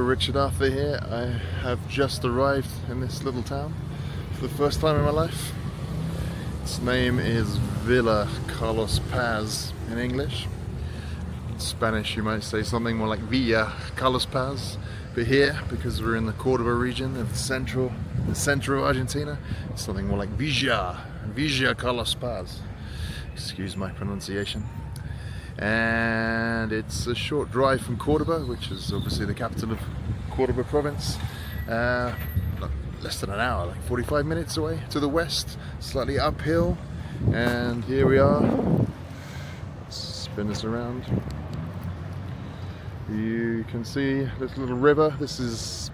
Richard Arthur here. I have just arrived in this little town for the first time in my life. Its name is Villa Carlos Paz in English. In Spanish you might say something more like Villa Carlos Paz. But here, because we're in the Cordoba region of the center of Argentina, it's something more like Villa Carlos Paz. Excuse my pronunciation. And it's a short drive from Cordoba, which is obviously the capital of Cordoba province. Less than an hour, like 45 minutes away to the west, slightly uphill. And here we are. Let's spin this around. You can see this little river. This is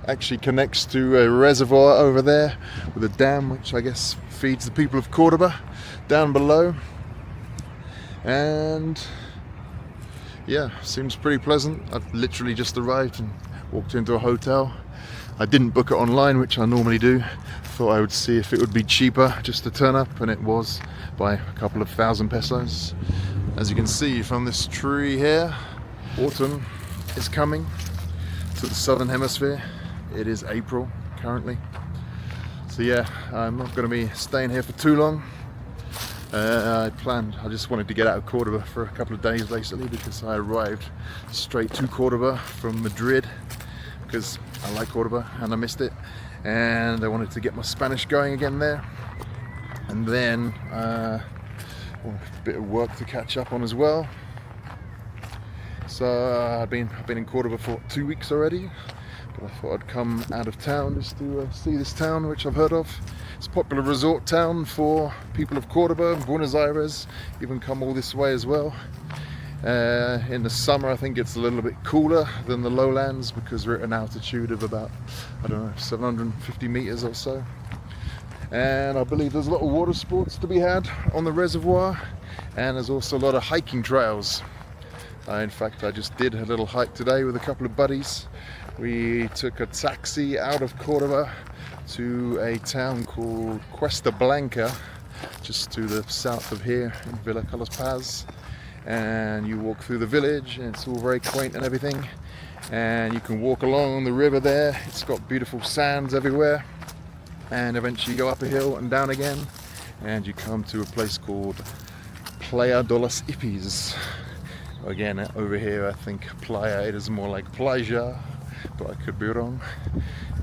actually connects to a reservoir over there with a dam, which I guess feeds the people of Cordoba down below. And yeah, seems pretty pleasant. I've literally just arrived and walked into a hotel. I didn't book it online, which I normally do. Thought I would see if it would be cheaper just to turn up, and it was by a couple of thousand pesos. As you can see from this tree here, autumn is coming to the southern hemisphere. It is April currently. So yeah, I'm not going to be staying here for too long. I just wanted to get out of Cordoba for a couple of days basically, because I arrived straight to Cordoba from Madrid because I like Cordoba and I missed it, and I wanted to get my Spanish going again there, and then a bit of work to catch up on as well. So I've been in Cordoba for 2 weeks already, but I thought I'd come out of town just to see this town, which I've heard of. It's a popular resort town for people of Cordoba, Buenos Aires, even come all this way as well. In the summer I think it's a little bit cooler than the lowlands because we're at an altitude of about, I don't know, 750 meters or so. And I believe there's a lot of water sports to be had on the reservoir, and there's also a lot of hiking trails. In fact, I just did a little hike today with a couple of buddies. We took a taxi out of Cordoba to a town called Cuesta Blanca, just to the south of here in Villa Carlos Paz. And you walk through the village, and it's all very quaint and everything. And you can walk along the river there. It's got beautiful sands everywhere. And eventually you go up a hill and down again, and you come to a place called Playa de los Hippies. Again, over here I think playa, it is more like playa, but I could be wrong.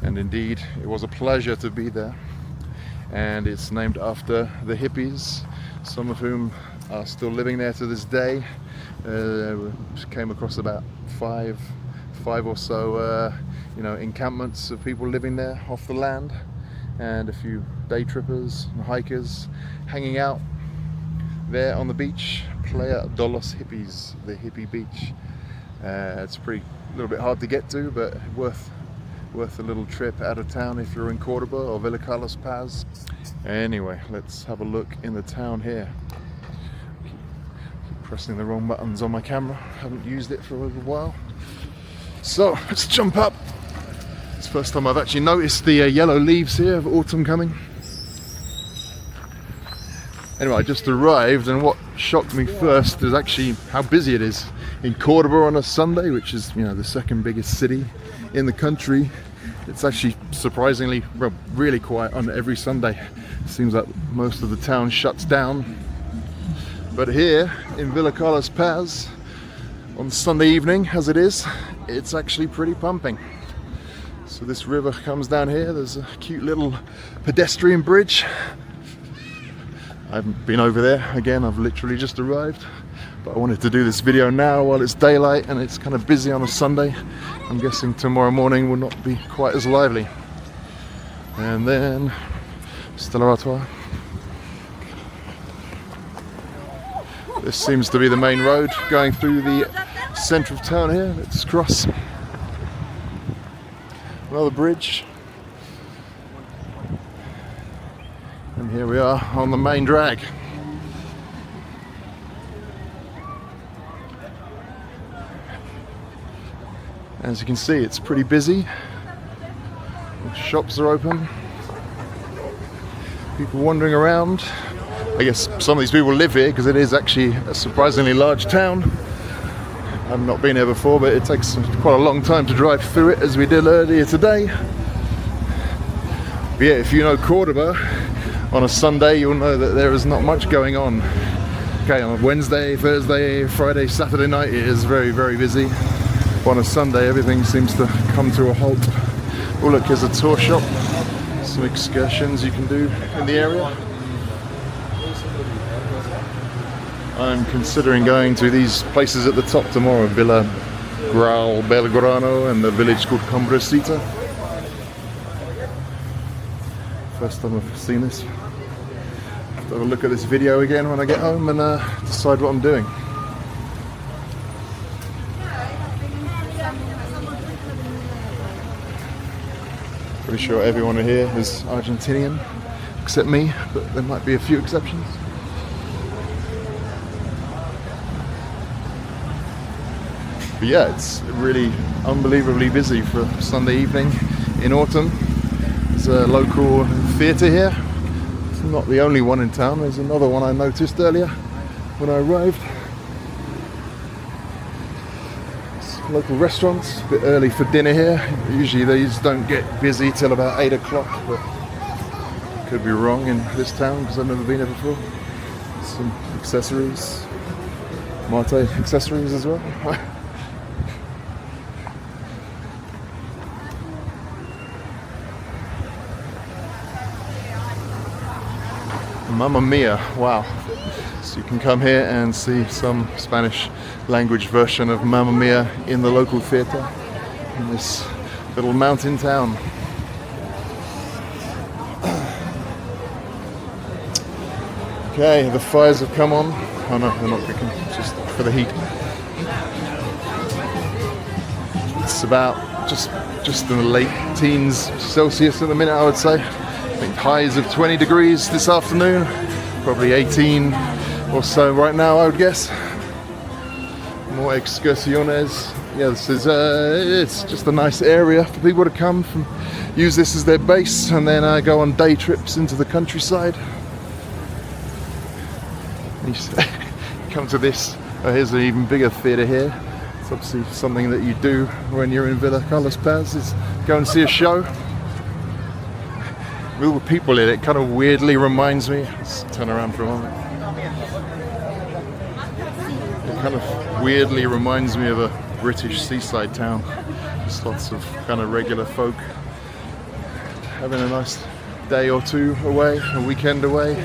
And indeed, it was a pleasure to be there. And it's named after the hippies, some of whom are still living there to this day. Came across about five or so encampments of people living there off the land, and a few day trippers and hikers hanging out there on the beach. Playa de los Hippies, the hippie beach. It's a little bit hard to get to, but worth a little trip out of town if you're in Cordoba or Villa Carlos Paz. Anyway, let's have a look in the town here. Keep pressing the wrong buttons on my camera. Haven't used it for a little while. So let's jump up. It's the first time I've actually noticed the yellow leaves here of autumn coming. Anyway, I just arrived, and what shocked me first is actually how busy it is in Cordoba on a Sunday, which is, the second biggest city in the country. It's actually surprisingly, really quiet on every Sunday. It seems like most of the town shuts down. But here in Villa Carlos Paz, on Sunday evening as it is, it's actually pretty pumping. So this river comes down here. There's a cute little pedestrian bridge. I haven't been over there. Again, I've literally just arrived, but I wanted to do this video now while it's daylight and it's kind of busy on a Sunday. I'm guessing tomorrow morning will not be quite as lively. And then Stella Artois. This seems to be the main road going through the centre of town here. Let's cross. Another bridge. And here we are on the main drag. As you can see, it's pretty busy. The shops are open. People wandering around. I guess some of these people live here because it is actually a surprisingly large town. I've not been here before, but it takes quite a long time to drive through it, as we did earlier today. But yeah, if you know Cordoba, on a Sunday you'll know that there is not much going on. Okay, on a Wednesday, Thursday, Friday, Saturday night it is very, very busy. But on a Sunday everything seems to come to a halt. Oh look, there's a tour shop, some excursions you can do in the area. I'm considering going to these places at the top tomorrow, Villa Grau Belgrano and the village called Combresita. First time I've seen this. Have a look at this video again when I get home and decide what I'm doing. Pretty sure everyone here is Argentinian, except me, but there might be a few exceptions. But yeah, it's really unbelievably busy for a Sunday evening in autumn. There's a local theatre here. It's not the only one in town. There's another one I noticed earlier when I arrived. It's local restaurants, a bit early for dinner here. Usually these don't get busy till about 8 o'clock, but could be wrong in this town because I've never been here before. Some accessories, mate accessories as well. Mamma Mia, wow. So you can come here and see some Spanish language version of Mamma Mia in the local theatre in this little mountain town. Okay, the fires have come on. Oh no, they're not cooking, just for the heat. It's about just in the late teens Celsius at the minute, I would say. I think highs of 20 degrees this afternoon, probably 18 or so right now, I would guess. More excursiones. Yeah, this is it's just a nice area for people to come from, use this as their base, and then go on day trips into the countryside. You come to this. Oh, here's an even bigger theatre here. It's obviously something that you do when you're in Villa Carlos Paz, is go and see a show. With all the people in it, kind of weirdly reminds me. Let's turn around for a moment. It kind of weirdly reminds me of a British seaside town. Just lots of kind of regular folk having a nice day or two away, a weekend away,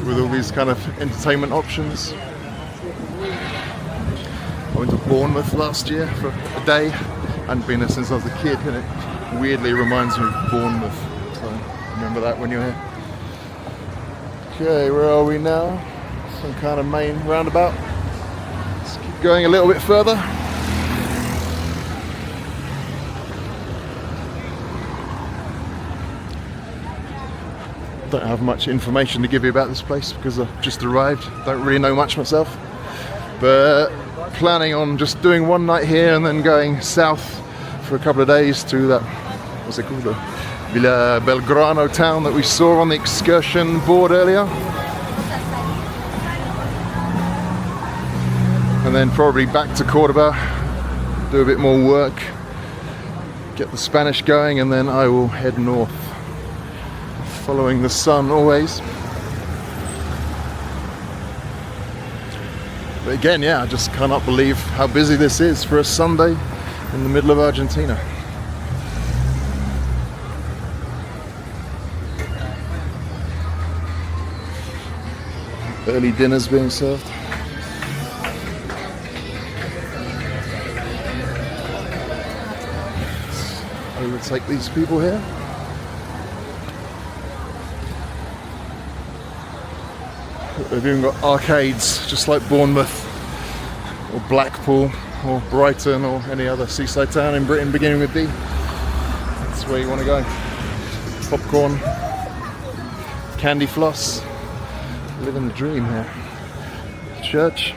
with all these kind of entertainment options. I went to Bournemouth last year for a day. I hadn't been there since I was a kid, and it weirdly reminds me of Bournemouth. So remember that when you're here. Okay, where are we now? Some kind of main roundabout. Let's keep going a little bit further. Don't have much information to give you about this place because I've just arrived. Don't really know much myself. But planning on just doing one night here and then going south for a couple of days to that, what's it called? The Villa Belgrano town that we saw on the excursion board earlier. And then probably back to Cordoba, do a bit more work, get the Spanish going, and then I will head north, following the sun always. But again, yeah, I just cannot believe how busy this is for a Sunday in the middle of Argentina. Early dinners being served. Let's overtake these people here. They've even got arcades, just like Bournemouth or Blackpool or Brighton or any other seaside town in Britain beginning with D. That's where you want to go. Popcorn, candy floss, living the dream here. Church.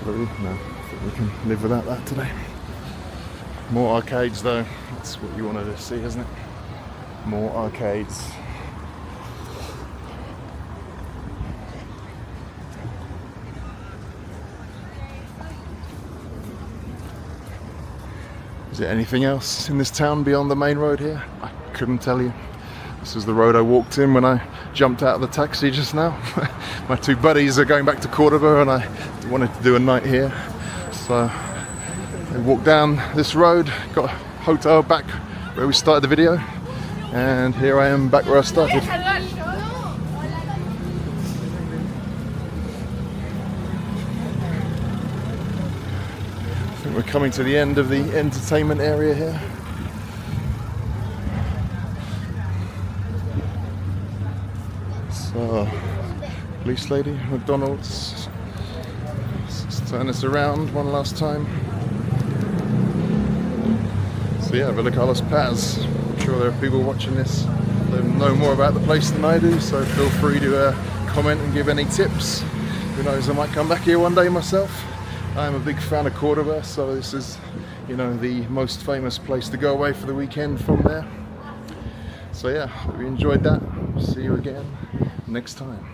No, I think we can live without that today. More arcades though, that's what you wanted to see, isn't it? More arcades. Is there anything else in this town beyond the main road here? I couldn't tell you. This is the road I walked in when I jumped out of the taxi just now. My two buddies are going back to Cordoba and I wanted to do a night here. So I walked down this road, got a hotel back where we started the video, and here I am back where I started. We're coming to the end of the entertainment area here. So, police lady, McDonald's. Let's turn this around one last time. So yeah, Villa Carlos Paz. I'm sure there are people watching this that know more about the place than I do, so feel free to comment and give any tips. Who knows, I might come back here one day myself. I'm a big fan of Cordoba, so this is, you know, the most famous place to go away for the weekend from there. So yeah, hope you enjoyed that. See you again next time.